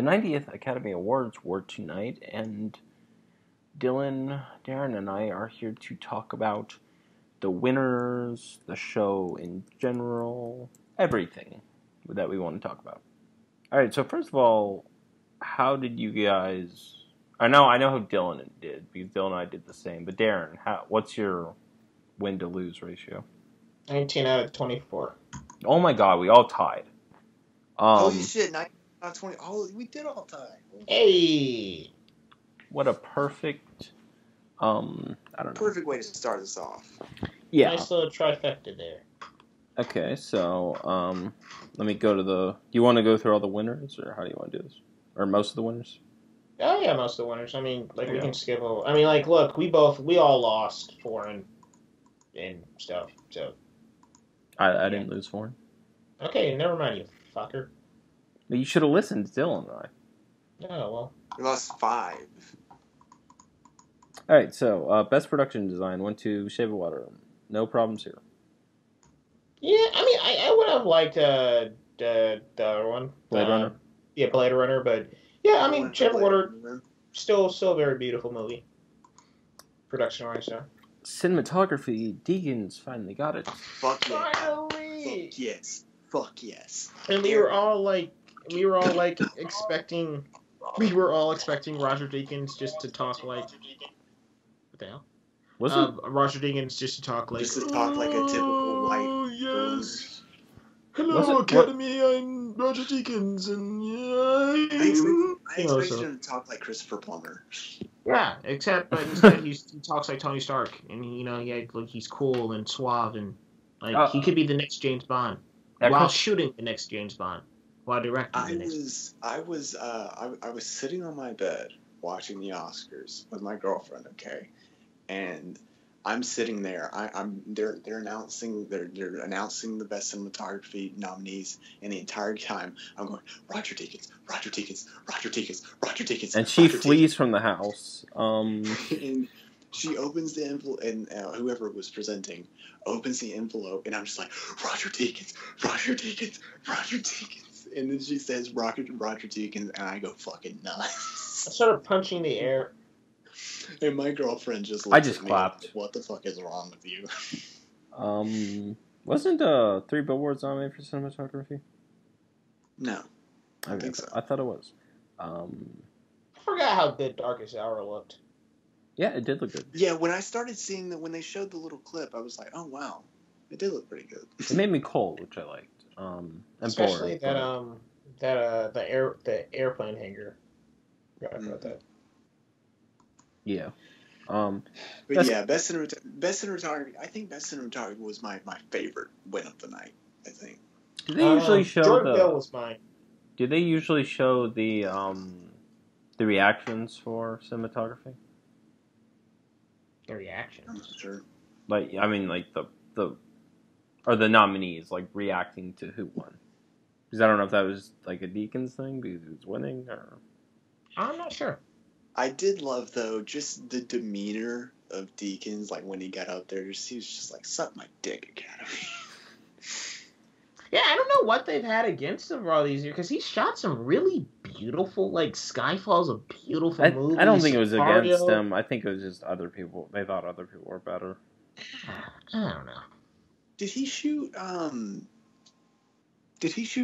The 90th Academy Awards were tonight, and Dylan, Darren, and I are here to talk about the winners, the show in general, everything that we want to talk about. All right, so first of all, how did you guys... I know how Dylan did, because Dylan and I did the same, but Darren, what's your win-to-lose ratio? 19 out of 24. Oh my god, we all tied. Holy shit, 19 out of 20. Oh, we did all tie. Hey! What a perfect, I don't know. Perfect way to start this off. Yeah. Nice little trifecta there. Okay, so, let me go to the... Do you want to go through all the winners, or how do you want to do this? Or most of the winners? Oh, yeah, most of the winners. I mean, like, we can skip over... I mean, like, look, we all lost foreign and stuff, so... I didn't lose foreign. Okay, never mind, you fucker. But you should have listened to Dylan and I. Oh, well. We lost 5. Alright, so, best production design went to Shape of Water. No problems here. Yeah, I mean, I would have liked the other one. Blade Runner? Yeah, Blade Runner, but... Yeah, I mean, Shape of Water, still a very beautiful movie. Production-wise, so. Cinematography, Deacons finally got it. Fuck yeah. Finally! Fuck yes. Fuck yes. And we were all expecting Roger Deakins just to talk like... What the hell? Was it? Roger Deakins just to talk like... Just to talk like a typical white... Oh, yes! Hello, Academy, I'm Roger Deakins, and I expected him to talk like Christopher Plummer. Yeah, except instead he talks like Tony Stark, and he's cool and suave, and he could be the next James Bond while shooting the next James Bond, while directing the next. I was sitting on my bed watching the Oscars with my girlfriend, okay, and I'm sitting there. They're announcing the best cinematography nominees, and the entire time I'm going, Roger Deakins, Roger Deakins, Roger Deakins, Roger Deakins. And she flees from the house. And she opens the envelope, and whoever was presenting opens the envelope, and I'm just like, Roger Deakins, Roger Deakins, Roger Deakins. And then she says Roger Deakins, and I go fucking nuts. I started punching the air. And my girlfriend just looked at me clapped. Like, what the fuck is wrong with you? Wasn't 3 Billboards nominated for cinematography? No. I think so. I thought it was. I forgot how good Darkest Hour looked. Yeah, it did look good. Yeah, when I started seeing that, when they showed the little clip, I was like, oh wow, it did look pretty good. It made me cold, which I liked. And especially bored, the airplane hangar. Forgot about that. Yeah. But yeah, best cinematography. I think best cinematography was my favorite win of the night. I think. Did they usually show Jordan Peele was mine. Did they usually show the reactions for cinematography? The reactions. I'm not sure. Like, I mean, like the nominees, like reacting to who won. Because I don't know if that was like a Deakins thing because he was winning, or. I'm not sure. I did love, though, just the demeanor of Deakins, like, when he got up there. He was just like, suck my dick, Academy. Yeah, I don't know what they've had against him for all these years, because he shot some really beautiful, like, Skyfall's a beautiful movie. I don't think it was against him. I think it was just other people. They thought other people were better. I don't know. Did he shoot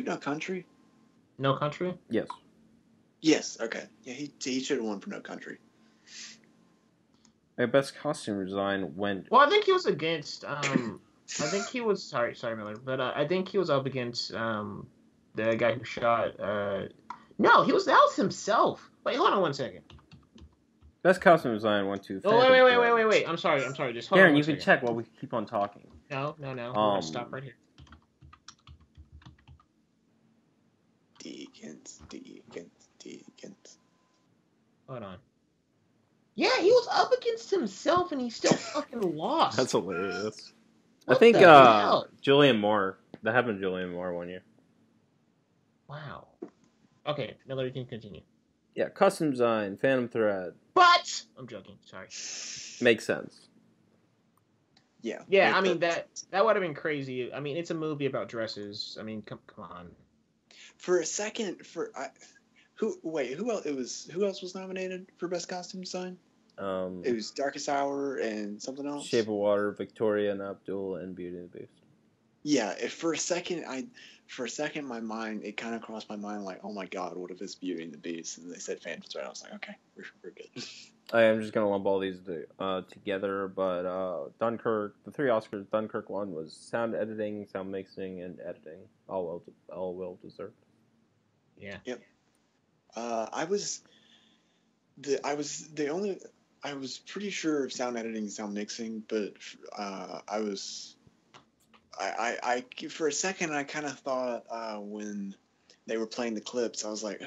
No Country? No Country? Yes. Yes, okay. Yeah, he should have won for No Country. Best costume design went... Well, I think he was against... I think he was... Sorry, Miller. But I think he was up against the guy who shot... No, that was himself. Wait, hold on 1 second. Best costume design went to... Oh, wait. I'm sorry. Just hold on. Darren, you can check while we keep on talking. No. We're going to stop right here. Deakins. Hold on. Yeah, he was up against himself and he still fucking lost. That's hilarious. What I think the hell? Julianne Moore. That happened to Julianne Moore one year. Wow. Okay, Miller, you can continue. Yeah, costume design, Phantom Thread. But I'm joking. Sorry. Makes sense. Yeah. Yeah, I mean that would have been crazy. I mean, it's a movie about dresses. I mean, come on. For a second, Who else? Who else was nominated for best costume design? It was Darkest Hour and something else. Shape of Water, Victoria and Abdul, and Beauty and the Beast. Yeah, for a second, my mind, it kind of crossed my mind like, oh my god, what if it's Beauty and the Beast? And they said Phantom Thread. I was like, okay, we're good. I am just gonna lump all these together, but Dunkirk, the 3 Oscars Dunkirk won was sound editing, sound mixing, and editing. All well deserved. Yeah. Yep. I was pretty sure of sound editing and sound mixing, but I for a second I kind of thought when they were playing the clips, I was like,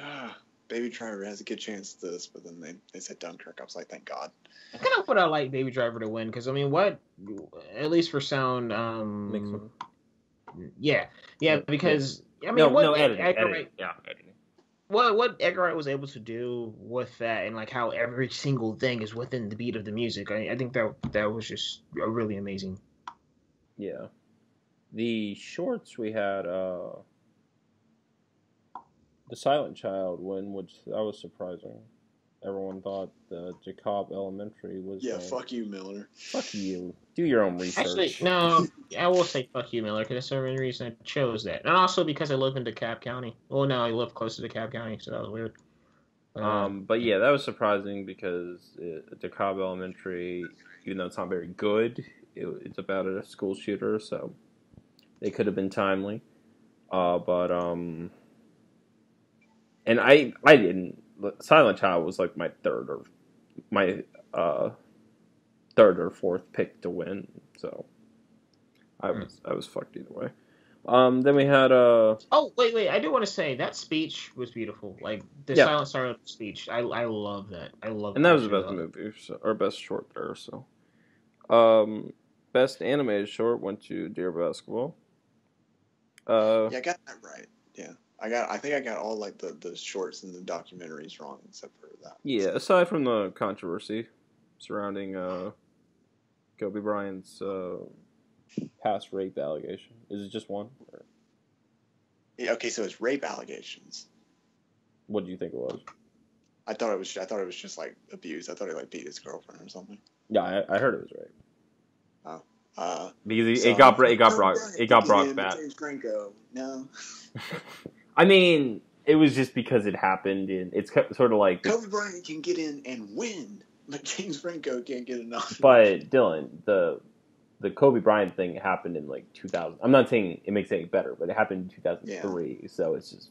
Baby Driver has a good chance at this, but then they said Dunkirk. I was like, thank God. I kind of would have liked Baby Driver to win because I mean, at least for sound, Mixing. Yeah, because I mean, editing. What Edgar Wright was able to do with that, and like how every single thing is within the beat of the music, I think that was just really amazing. Yeah, the shorts we had, The Silent Child win, which that was surprising. Everyone thought the Jacob Elementary was. Yeah, fuck you, Miller. Fuck you. Do your own research. Actually, no, I will say fuck you, Miller, because that's the only reason I chose that. And also because I live in DeKalb County. Well, no, I live close to DeKalb County, so that was weird. But yeah, that was surprising because DeKalb Elementary, even though it's not very good, it's about a school shooter, so they could have been timely. And I didn't. Silent Child was like my third or fourth pick to win, so I was fucked either way. Then we had Oh wait! I do want to say that speech was beautiful. Like the Silent Child speech, I love that. I love. And that was the best movie, or best short there. So, best animated short went to Dear Basketball. Yeah, I got that right. Yeah. I think I got all like the shorts and the documentaries wrong except for that. Yeah, aside from the controversy surrounding Kobe Bryant's past rape allegation. Is it just one? Or? Yeah, okay, so it's rape allegations. What do you think it was? I thought it was just like abuse. I thought he like beat his girlfriend or something. Yeah, I heard it was rape. Oh. Because it got brought back. James Franco, no. I mean, it was just because it happened, and it's sort of like Kobe Bryant can get in and win, but James Franco can't get enough. But Dylan, the Kobe Bryant thing happened in like 2000. I'm not saying it makes it any better, but it happened in 2003, so it's just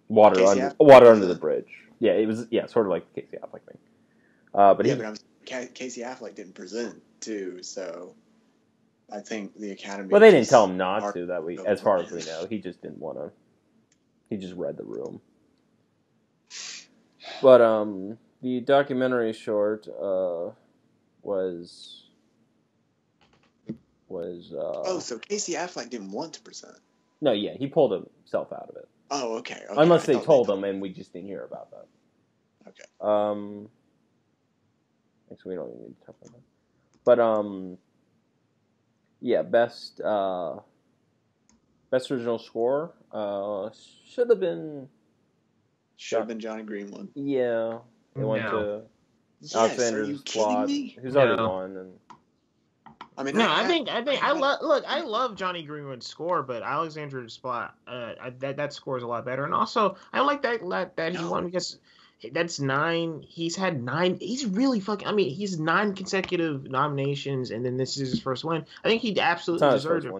water under the bridge. Yeah, it was sort of like the Casey Affleck thing. But Casey Affleck didn't present too, so I think the Academy. Well, they didn't tell him not to. As far as we know, he just didn't want to. He just read the room. But the documentary short was. So Casey Affleck didn't want to present. No, yeah, he pulled himself out of it. Oh, okay. Unless they told him, and we just didn't hear about that. Okay. Actually, we don't even need to talk about that. But yeah, best original score should have been Johnny Greenwood. Yeah, they went to Alexander's plot, who's already won, and. I mean, no, I think I love Johnny Greenwood's score, but Alexander's plot, that score is a lot better, and also I like that he won because that's 9. He's had 9. He's really fucking. I mean, he's 9 consecutive nominations, and then this is his first win. I think he absolutely deserved it.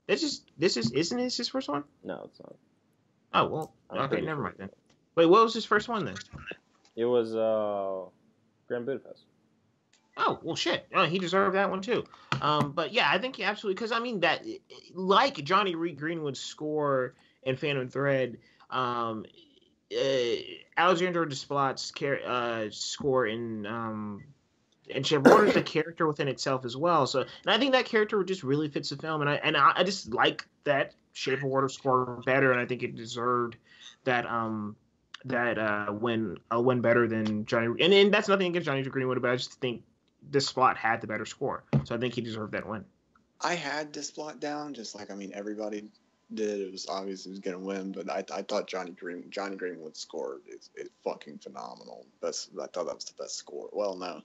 Isn't this his first one? No, it's not. Oh well, okay, never mind then. Wait, what was his first one then? It was Grand Budapest. Oh, well, shit. He deserved that one, too. But, yeah, I think he absolutely... Because, I mean, that... Like Johnny Greenwood's score in Phantom Thread, Alexander Desplat's score in Shape of Water is a character within itself as well. So, and I think that character just really fits the film. And I just like that Shape of Water score better, and I think it deserved that... win better than Johnny... And that's nothing against Johnny Greenwood, but I just think Desplat had the better score, so I think he deserved that win. I had Desplat down, just like everybody did, it was obvious he was gonna win. But I thought Johnny Greenwood's score is fucking phenomenal. I thought that was the best score. Well, no,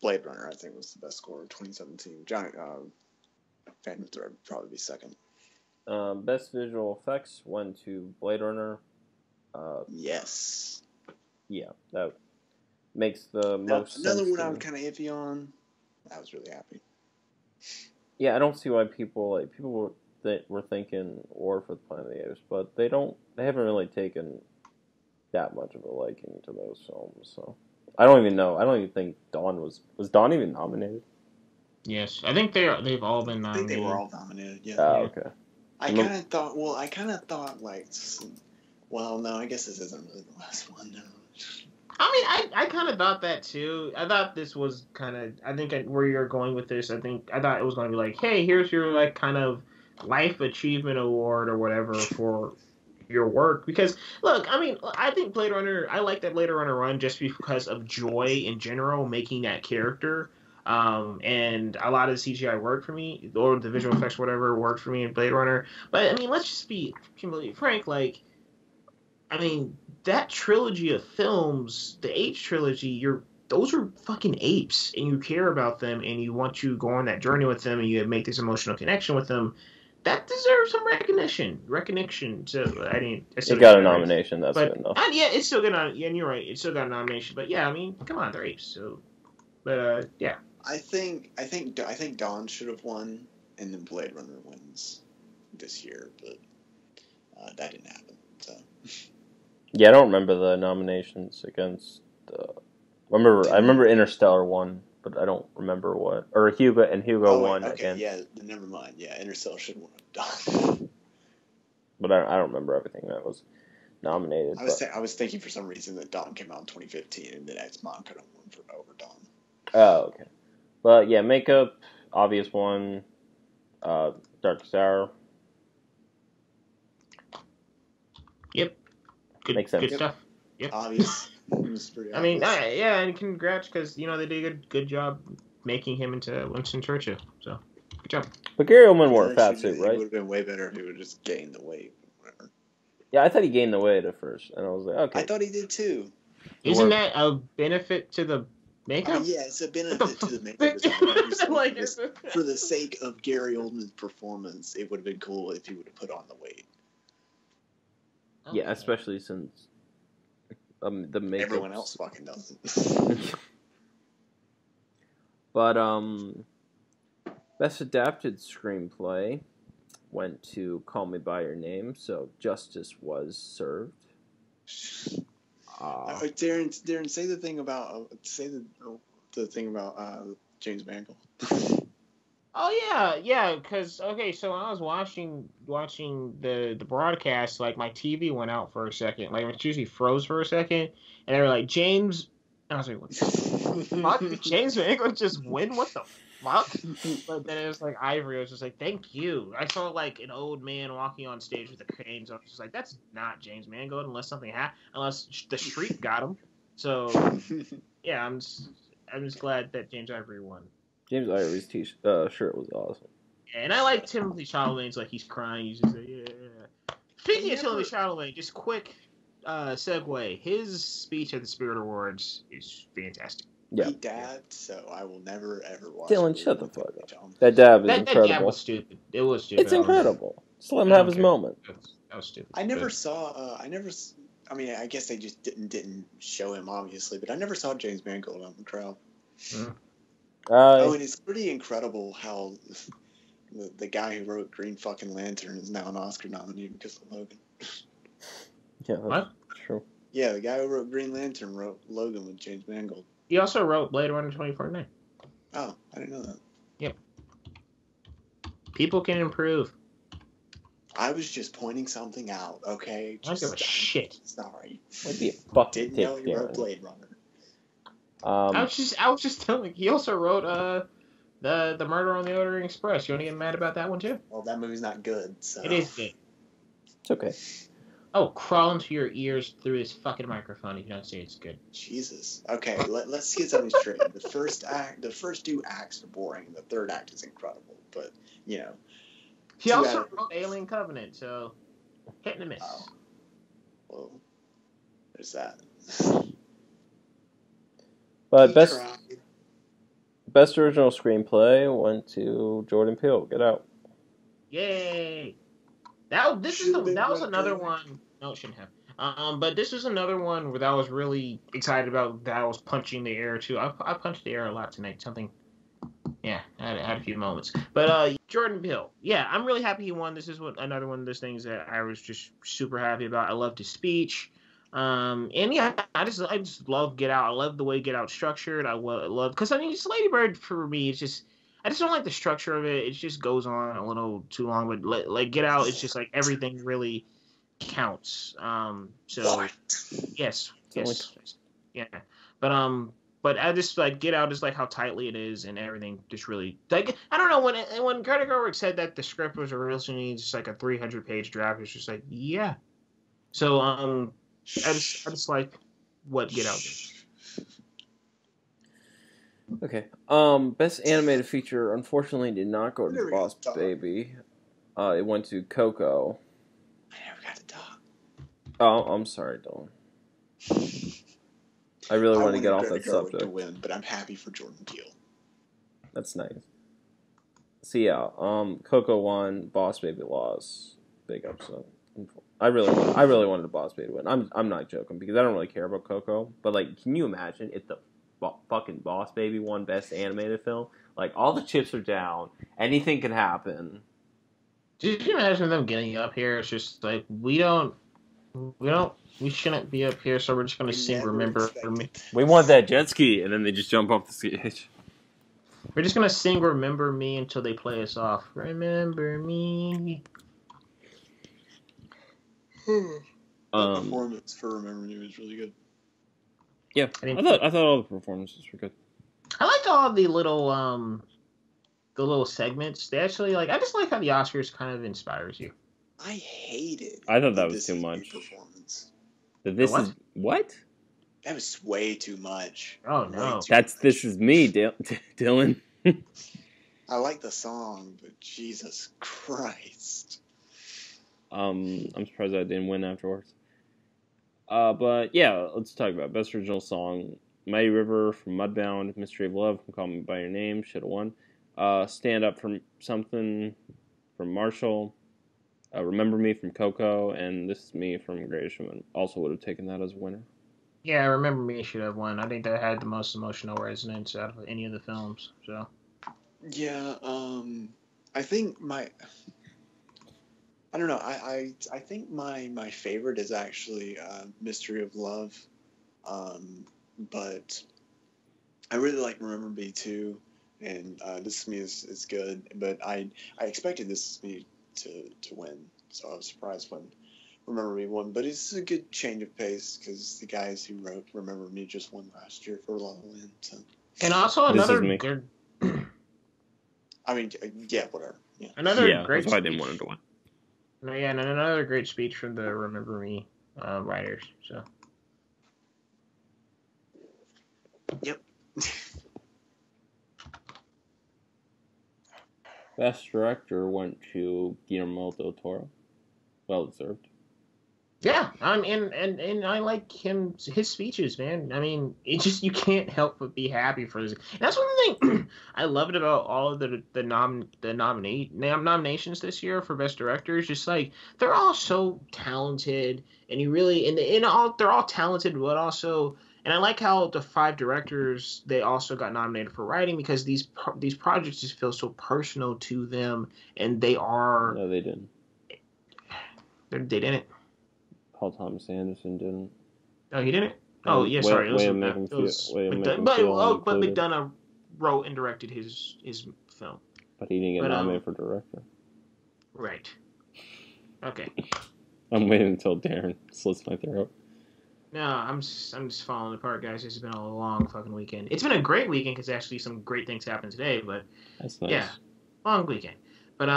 Blade Runner I think was the best score in 2017. Phantom Thread would probably be second. Best visual effects went to Blade Runner. Yes. Yeah, that makes the most sense. Another one I was kind of iffy on. I was really happy. Yeah, I don't see why people were thinking War for the Planet of the Apes, but they haven't really taken that much of a liking to those films. So I don't even know. I don't even think Dawn was Dawn even nominated? Yes, I think they've all been nominated. I think they were all nominated. Yeah. Oh, okay. I kind of thought like, well, no, I guess this isn't really the last one. No. I mean, I kind of thought that too. I thought this was kind of. I think where you're going with this. I thought it was going to be like, hey, here's your like kind of life achievement award or whatever for your work. Because look, I mean, I think Blade Runner. I like that Blade Runner run just because of joy in general, making that character. And a lot of the CGI worked for me, or the visual effects, whatever, worked for me in Blade Runner. But I mean, let's just be completely frank. Like, I mean, that trilogy of films, the Apes trilogy, those are fucking apes, and you care about them, and you want to go on that journey with them, and you make this emotional connection with them. That deserves some recognition. So it got a nomination. That's good enough. Yeah, it's still good. Yeah, and you're right. It's still got a nomination. But yeah, I mean, come on, they're apes. So, but yeah. I think Dawn should have won, and then Blade Runner wins this year, but that didn't happen. So. Yeah, I don't remember the nominations against. I remember Interstellar won, but I don't remember what. Or Hugo won against. Yeah, never mind. Yeah, Interstellar should have won. But I don't remember everything that was nominated. I was thinking for some reason that Dawn came out in 2015, and that X-Mon could have won over Dawn. Oh, okay. But yeah, makeup, obvious one. Darkest Hour. Yep. Makes sense. Good stuff. Yep. Obvious. It was pretty I mean, yeah, and congrats because they did a good job making him into Winston Churchill. So good job. But Gary Oldman wore a fat suit, right? It would have been way better if he would have just gained the weight. Whatever. Yeah, I thought he gained the weight at first, and I was like, okay. I thought he did too. Isn't that a benefit to the makeup? Yeah, it's a benefit to the makeup. For the sake of Gary Oldman's performance, it would have been cool if he would have put on the weight. Yeah, especially since the makeup. Everyone else fucking doesn't. But best adapted screenplay went to Call Me by Your Name, so justice was served. Darren, say the thing about the thing about James Mangold. Oh yeah, because okay, so I was watching the broadcast, like my TV went out for a second, like it usually froze for a second, and they were like James, and I was like, what the fuck? Did James Mangold just win? What the fuck? But then it was like Ivory. I was just like, thank you. I saw like an old man walking on stage with a cane, so I was just like, that's not James Mangold unless something happened, unless the Shriek got him. So yeah, I'm just glad that James Ivory won. James Ivory's shirt was awesome. Yeah, and I like Timothée Chalamet's, like, he's crying. He's just like, yeah. Speaking of Timothée Chalamet, just quick segue. His speech at the Spirit Awards is fantastic. Yeah. He dabbed, so I will never, ever watch Dylan, shut the fuck up. That dab is incredible. That dab was stupid. It was stupid. It's incredible. Just let him have his moment. That was stupid. I mean, I guess they just didn't show him, obviously, but I never saw James Mangold out in the crowd. Mm. And it's pretty incredible how the guy who wrote Green fucking Lantern is now an Oscar nominee because of Logan. Yeah, that's true. Yeah, the guy who wrote Green Lantern wrote Logan with James Mangold. He also wrote Blade Runner 2049. Oh, I didn't know that. Yep. People can improve. I was just pointing something out, okay? I don't give a shit. It's not right. Might be a fucking Didn't know he wrote Blade Runner. I was just telling. He also wrote the Murder on the Orient Express. You want to get mad about that one too? Well, that movie's not good. So. It is good. It's okay. Oh, crawl into your ears through his fucking microphone if you don't say it's good. Jesus. Okay, let's get something straight. The first two acts are boring. The third act is incredible. But He also wrote Alien Covenant, so hit and a miss. Oh. Well, there's that. But best original screenplay went to Jordan Peele. Get Out. Yay! That was another one. No, it shouldn't have. But this was another one where I was really excited about. That I was punching the air too. I punched the air a lot tonight. Something. Yeah, I had a few moments. But Jordan Peele. Yeah, I'm really happy he won. This is another one of those things that I was just super happy about. I loved his speech. And yeah, I just love Get Out. I love the way Get Out's structured. I love because I mean, just Lady Bird for me. It's just I just don't like the structure of it. It just goes on a little too long. But like Get Out, it's just like everything really counts. So yes, yeah. But I just like Get Out is like how tightly it is and everything. Just really like I don't know when Greta Gerwig said that the script was originally just like a 300-page draft. It's just like yeah. So I just like what Get Out did. Okay. Best animated feature unfortunately did not go to Boss Baby. It went to Coco. I never got to talk. Oh, I'm sorry, Dylan. I really want to get off that subject. To win, but I'm happy for Jordan Peele. That's nice. So yeah, Coco won. Boss Baby lost. Big upset. I really wanted a Boss Baby to win. I'm not joking because I don't really care about Coco. But like, can you imagine if the fucking Boss Baby won Best Animated Film? Like, all the chips are down. Anything can happen. Did you imagine them getting up here? It's just like we shouldn't be up here, so we're just gonna sing "Remember Me." We want that jet ski, and then they just jump off the stage. We're just gonna sing "Remember Me" until they play us off. Remember me. The performance for "Remember Me" was really good. Yeah, I thought all the performances were good. I liked all the little segments. They actually I just like how the Oscars kind of inspires you. I hated. I thought that was too much. Performance. Is what? That was way too much. Oh no! This is me, Dylan. I like the song, but Jesus Christ. I'm surprised I didn't win afterwards. But yeah, let's talk about best original song. Mighty River from Mudbound, Mystery of Love from Call Me by Your Name should have won. Stand Up from Something from Marshall. Remember Me from Coco, and This Is Me from Greatest Showman also would have taken that as a winner. Yeah, Remember Me should have won. I think that had the most emotional resonance out of any of the films. So. Yeah, I think I don't know. I think my favorite is actually Mystery of Love, but I really like Remember Me too, and This Is Me is good. But I expected This Is Me to win, so I was surprised when Remember Me won. But it's a good change of pace because the guys who wrote Remember Me just won last year for La La Land. So. And also another good. I mean, yeah, whatever. Yeah, great. That's why I didn't want him to win. No, yeah, and another great speech from the Remember Me writers. So. Yep. Best director went to Guillermo del Toro. Well deserved. Yeah, and I like his speeches, man. I mean, it just you can't help but be happy for this. And that's one thing I loved about all of the nominations this year for best directors. Just like they're all so talented, and you really they're all talented, but also. And I like how the 5 directors, they also got nominated for writing because these projects just feel so personal to them, and they are. No, they didn't. They didn't. Paul Thomas Anderson didn't. Oh, he didn't? Oh, yeah, sorry. But McDonough wrote and directed his film. But he didn't get nominated for director. Right. Okay. I'm waiting until Darren slits my throat. No, I'm just falling apart, guys. It's been a long fucking weekend. It's been a great weekend because actually some great things happened today. But that's nice. Yeah, long weekend. But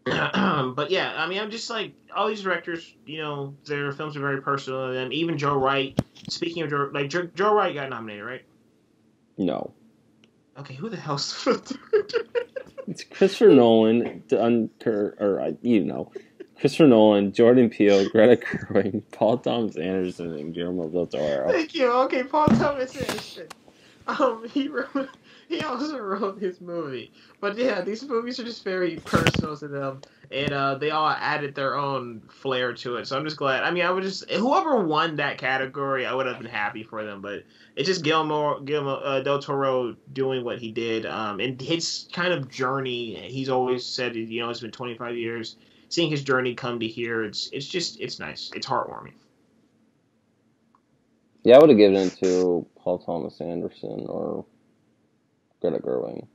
but yeah, I mean, I'm just like all these directors. You know, their films are very personal to them. Even Joe Wright. Speaking of Joe Wright got nominated, right? No. Okay, who the hell's the director? It's Christopher Nolan, Christopher Nolan, Jordan Peele, Greta Gerwig, Paul Thomas Anderson, and Guillermo del Toro. Thank you. Okay, Paul Thomas Anderson. He also wrote his movie, but yeah, these movies are just very personal to them, and they all added their own flair to it. So I'm just glad. I mean, I would just whoever won that category, I would have been happy for them. But it's just Guillermo del Toro doing what he did, and his kind of journey. He's always said, it's been 25 years. Seeing his journey come to here, it's nice. It's heartwarming. Yeah, I would have given it to Paul Thomas Anderson or Greta Gerwig.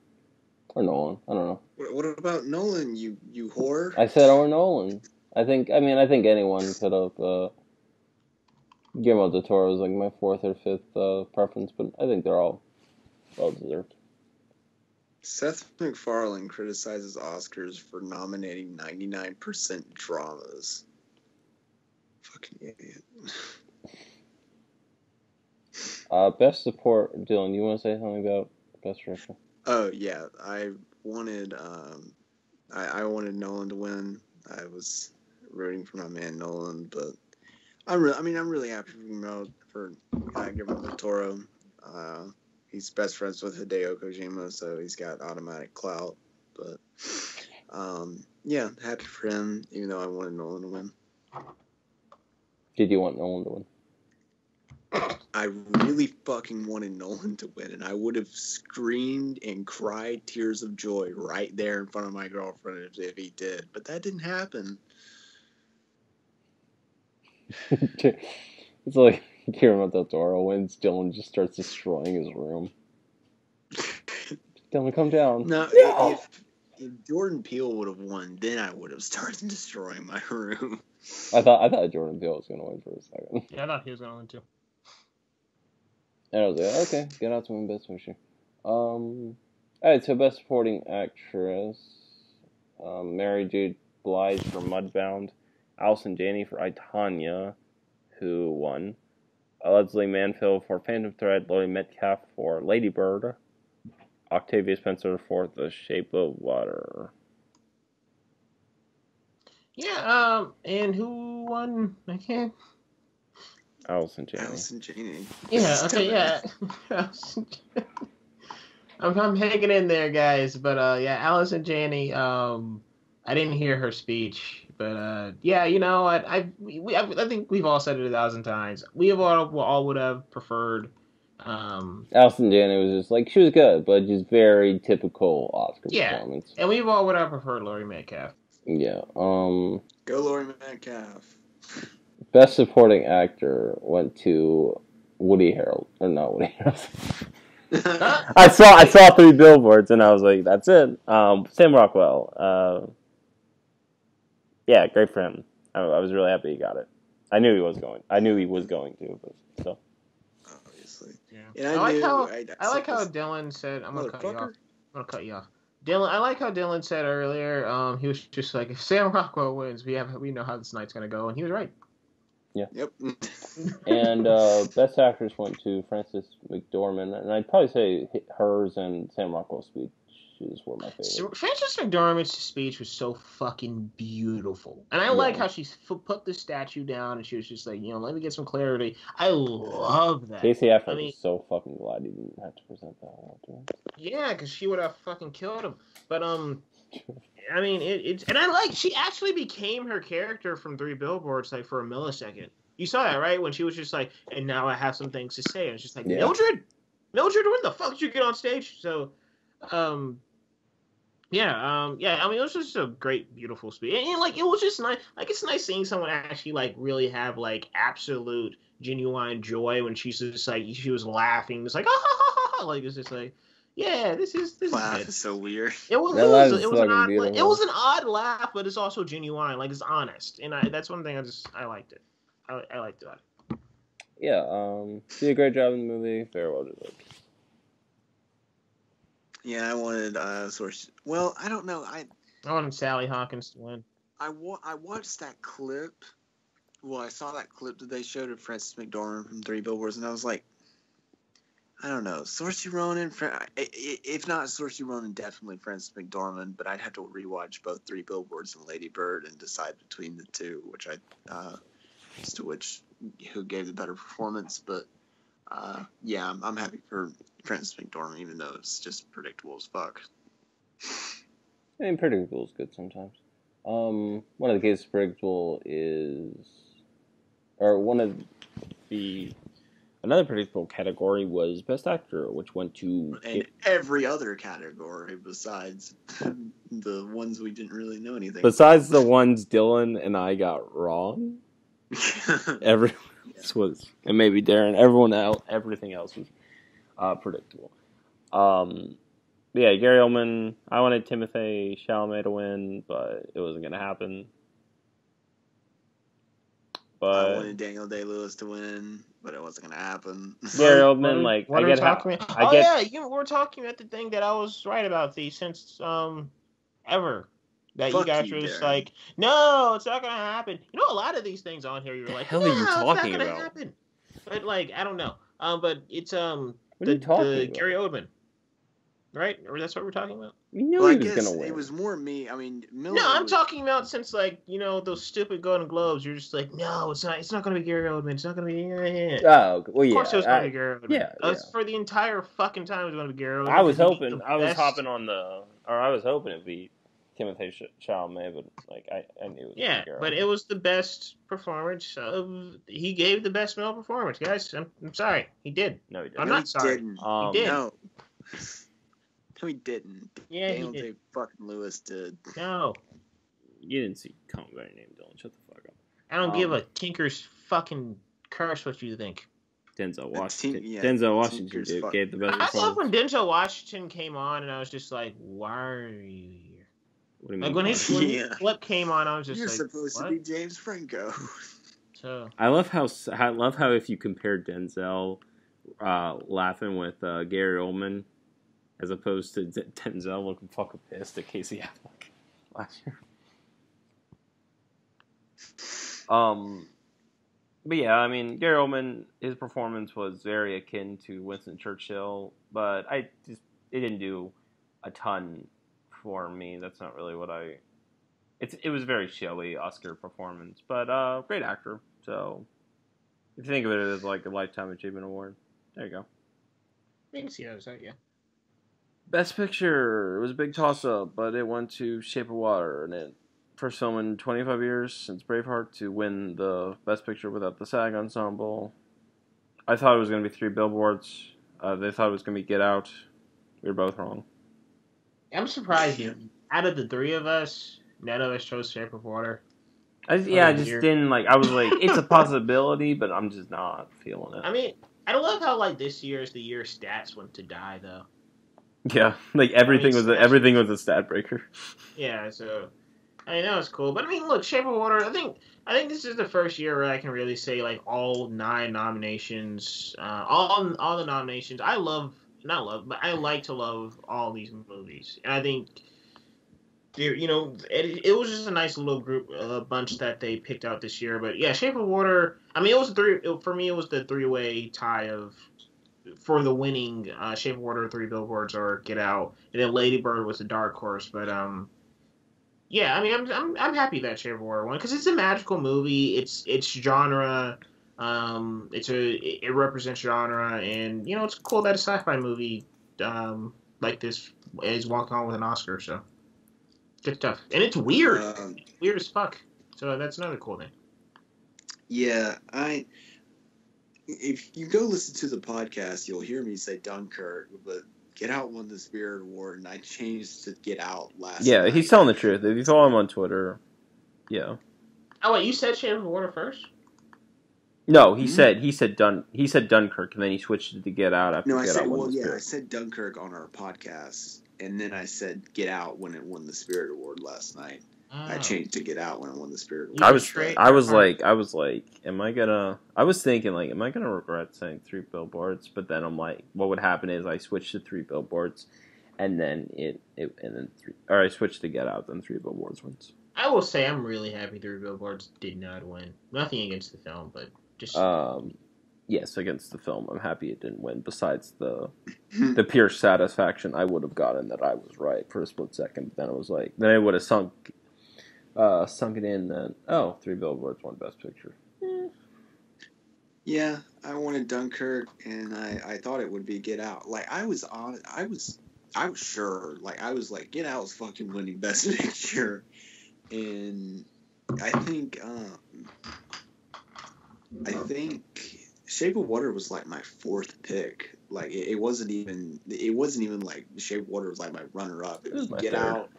Or Nolan. I don't know. What about Nolan, you whore? I said or Nolan. I think anyone could have... Guillermo del Toro was like my fourth or fifth preference, but I think they're all well-deserved. Seth MacFarlane criticizes Oscars for nominating 99% dramas. Fucking idiot. Best support, Dylan. You want to say something about Best Director? Oh yeah, I wanted Nolan to win. I was rooting for my man Nolan, but I'm really happy for Guillermo del Toro. He's best friends with Hideo Kojima, so he's got automatic clout. But yeah, happy for him, even though I wanted Nolan to win. Did you want Nolan to win? I really fucking wanted Nolan to win, and I would have screamed and cried tears of joy right there in front of my girlfriend if he did. But that didn't happen. It's like Guillermo del Toro wins, Dylan just starts destroying his room. Dylan, come down. No, if Jordan Peele would have won, then I would have started destroying my room. I thought Jordan Peele was going to win for a second. Yeah, I thought he was going to win too. And I was like, okay, get out to win Best Picture. Alright, so Best Supporting Actress. Mary J. Blige for Mudbound. Allison Janney for I, Tonya, who won. Leslie Manville for Phantom Thread. Laurie Metcalf for Lady Bird. Octavia Spencer for The Shape of Water. Yeah, and who won? I can't. Allison Janney. Yeah, okay, yeah. I'm hanging in there, guys. But yeah, Allison Janney. I didn't hear her speech, but yeah, I think we've all said it 1,000 times. We have all would have preferred. Allison Janney was just like, she was good, but just very typical Oscar performance. And we all would have preferred Laurie Metcalf. Yeah. Go Laurie Metcalf. Best Supporting Actor went to Woody Harrelson. Or not Woody Harrelson. I saw 3 Billboards and I was like, that's it. Sam Rockwell. Yeah, great for him. I was really happy he got it. I knew he was going to, but still. Obviously. Yeah. And I like how Dylan said, I'm gonna cut you off. Dylan, I like how Dylan said earlier, he was just like, if Sam Rockwell wins, we know how this night's gonna go, and he was right. Yeah. Yep. And Best Actress went to Frances McDormand, and I'd probably say hers and Sam Rockwell's speeches were my favorite. Frances McDormand's speech was so fucking beautiful, and I like how she put the statue down, and she was just like, let me get some clarity. I love that. Casey Affleck was so fucking glad he didn't have to present that one to him. Yeah, because she would have fucking killed him. But I mean, it's and I like she actually became her character from 3 Billboards like for a millisecond. You saw that, right? When she was just like, and now I have some things to say, and it's just like, yeah. Mildred, when the fuck did you get on stage? So, yeah. I mean, it was just a great, beautiful speech, and like it was just nice. Like it's nice seeing someone actually like really have like absolute, genuine joy when she's just like she was laughing. It's like like it's just like. Yeah, this is laugh good. Is so weird. It was an odd laugh, but it's also genuine. Like it's honest, and that's one thing I liked it. I liked it. Yeah, she did a great job in the movie. Very well deserved. Yeah, I wanted well, I don't know. I wanted Sally Hawkins to win. I watched that clip. Well, I saw that clip that they showed of Frances McDormand from 3 Billboards, and I was like, I don't know. Saoirse Ronan, if not Saoirse Ronan, definitely Frances McDormand. But I'd have to rewatch both Three Billboards and Lady Bird and decide between the two, as to who gave the better performance. But yeah, I'm happy for Frances McDormand, even though it's just predictable as fuck. I mean, predictable is good sometimes. One of the cases predictable another predictable category was Best Actor, which went to... And every other category besides the ones we didn't really know anything Besides about. the ones Dylan and I got wrong, everyone else was... And maybe Darren, everything else was predictable. Yeah, Gary Oldman, I wanted Timothée Chalamet to win, but it wasn't going to happen. But I wanted Daniel Day-Lewis to win, but it wasn't going to happen. Gary Oldman, I get how... we're talking about the thing that I was right about since ever. That you guys were just like, no, it's not going to happen. You know, a lot of these things on here, you're like, no, it's not going to happen. But, like, I don't know. But it's the Gary Oldman. Right? Or that's what we're talking about? You knew he was going to win. It was more me. I mean, I'm talking about since, like, you know, those stupid Golden Globes. You're just like, no, it's not going to be Gary Oldman. It's not going to be... Oh, well, yeah. Of course it was going to be Gary Oldman. Yeah. For the entire fucking time it was going to be Gary Oldman. I was hoping it'd be Timothée Chalamet, but, like, I knew it was Gary Oldman. But it was the best performance. He gave the best male performance, guys. I'm sorry. He did. No, he didn't. I'm not sorry. He did. No. No, he didn't. Yeah, Daniel Day fucking Lewis did. No. You didn't see Call Me by Your Name, Dylan. Shut the fuck up. I don't give a tinker's fucking curse what you think. Denzel Washington. Denzel Washington gave the best performance. I love when Denzel Washington came on, and I was just like, why are you here? What do you mean? Like, when his clip came on, I was just You're like, supposed to be James Franco. So I love how if you compare Denzel laughing with Gary Oldman, as opposed to Denzel looking fucking pissed at Casey Affleck last year. But yeah, I mean, Gary Oldman, his performance was very akin to Winston Churchill, but it didn't do a ton for me. That's not really what it was a very showy Oscar performance, but great actor. So if you think of it as like a Lifetime Achievement Award, there you go. You can see that, yeah. Best Picture, it was a big toss-up, but it went to Shape of Water, and it first film in 25 years since Braveheart to win the Best Picture without the SAG Ensemble. I thought it was going to be Three Billboards. They thought it was going to be Get Out. We were both wrong. I'm surprised. Out of the three of us, none of us chose Shape of Water. I just didn't like. I was like, it's a possibility, but I'm just not feeling it. I mean, I love how like this year is the year stats went to die, though. Yeah, like everything was a stat breaker. Yeah, so I mean that was cool. But I mean, look, Shape of Water. I think this is the first year where I can really say like all 9 nominations, all the nominations. I like to love all these movies, and I think it was just a nice little bunch that they picked out this year. But yeah, Shape of Water. I mean, for me. It was the 3-way tie for the winning Shape of Water, Three Billboards, or Get Out, and then Lady Bird was the dark horse. But yeah, I mean, I'm happy that Shape of Water won because it's a magical movie. It's genre. It represents genre, and it's cool that a sci-fi movie like this is walking on with an Oscar. So good stuff, and it's weird, weird as fuck. So that's another cool thing. Yeah, if you go listen to the podcast, you'll hear me say Dunkirk, but Get Out won the Spirit Award, and I changed to Get Out last night. Yeah, he's telling the truth. If you follow him on Twitter, yeah. Oh wait, you said Shape of Water first? No, he said Dunkirk, and then he switched it to Get Out after Get Out won the Spirit. I said Dunkirk on our podcast, and then I said Get Out when it won the Spirit Award last night. Oh. I changed to Get Out when it won the Spirit Award. I was like, am I gonna regret saying Three Billboards? But then I'm like, what would happen is I switched to Three Billboards, and then I switched to Get Out, then Three Billboards wins. I will say I'm really happy Three Billboards did not win. Nothing against the film, but just yes, against the film. I'm happy it didn't win. Besides the pure satisfaction I would have gotten that I was right for a split second. Then it was like, then it would have sunk it in that, Three Billboards won Best Picture. Yeah, I wanted Dunkirk, and I thought it would be Get Out. Like, I was sure. Like, I was like, Get Out's fucking winning Best Picture. And I think Shape of Water was like my fourth pick. Like, it wasn't even like Shape of Water was like my runner up. It was Get Out.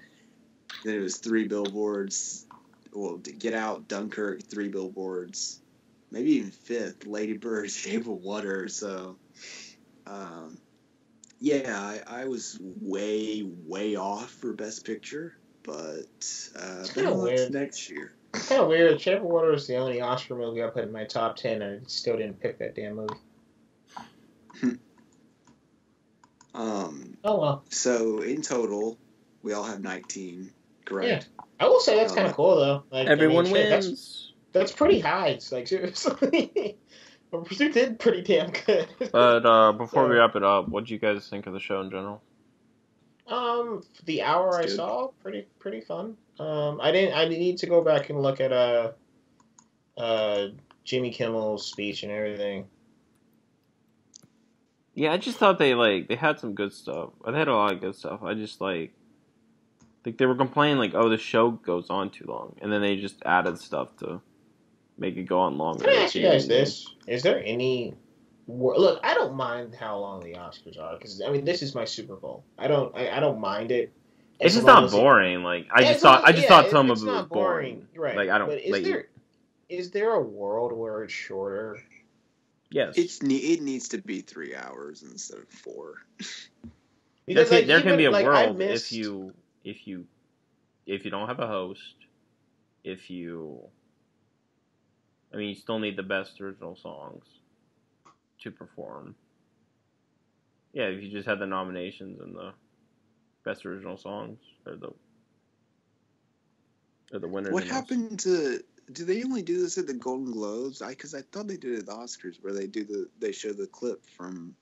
Then it was Three Billboards. Well, Get Out, Dunkirk, Three Billboards. Maybe even fifth, Lady Bird, Shape of Water. So, yeah, I was way, way off for Best Picture, but it's kind of weird. Next year. It's kind of weird. Shape of Water is the only Oscar movie I put in my top 10, and I still didn't pick that damn movie. Oh well. So in total, we all have 19. Correct. Yeah, I will say that's kind of cool though. Like, everyone wins. That's pretty high. It's like, seriously. We did pretty damn good. But before we wrap it up, what do you guys think of the show in general? The hour I saw, pretty fun. I need to go back and look at Jimmy Kimmel's speech and everything. Yeah, I just thought they had some good stuff. They had a lot of good stuff. I just like they were complaining like, oh, the show goes on too long, and then they just added stuff to make it go on longer. Let me ask you guys this: is there any? Look, I don't mind how long the Oscars are because I mean this is my Super Bowl. I don't mind it. It's just not boring. Like I just thought some of it was boring. Right? Like I don't. But is there a world where it's shorter? Yes. It needs to be 3 hours instead of 4. Because there can be a world if you don't have a host, you still need the best original songs to perform. Yeah, if you just had the nominations and the best original songs, or the winners. What happened to? Do they only do this at the Golden Globes? Because I thought they did it at the Oscars, where they show the clip from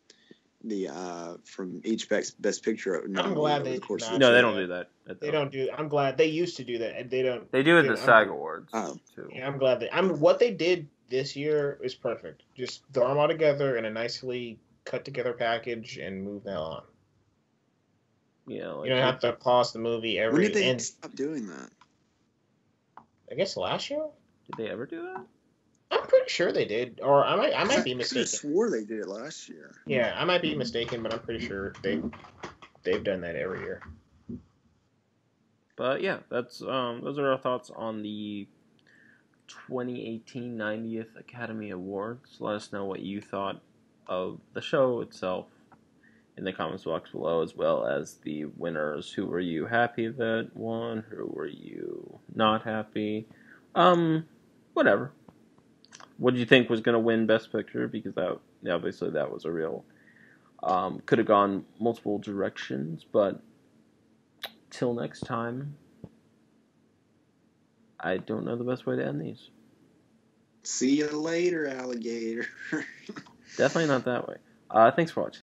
from each best picture. I'm glad they no, they don't do that. They don't do. I'm glad they used to do that, and they don't. They do it at the SAG Awards too. Yeah, I'm glad what they did this year is perfect. Just throw them all together in a nicely cut together package and move that on. Yeah, like, you don't have to pause the movie every. When did they stop doing that? I guess last year. Did they ever do that? I'm pretty sure they did, or I might be mistaken. I swore they did it last year. Yeah, I might be mistaken, but I'm pretty sure they've done that every year. But yeah, that's those are our thoughts on the 2018 90th Academy Awards. Let us know what you thought of the show itself in the comments box below, as well as the winners. Who were you happy that won? Who were you not happy? Whatever. What do you think was going to win Best Picture? Because obviously that was a real... could have gone multiple directions, but till next time, I don't know the best way to end these. See you later, alligator. Definitely not that way. Thanks for watching.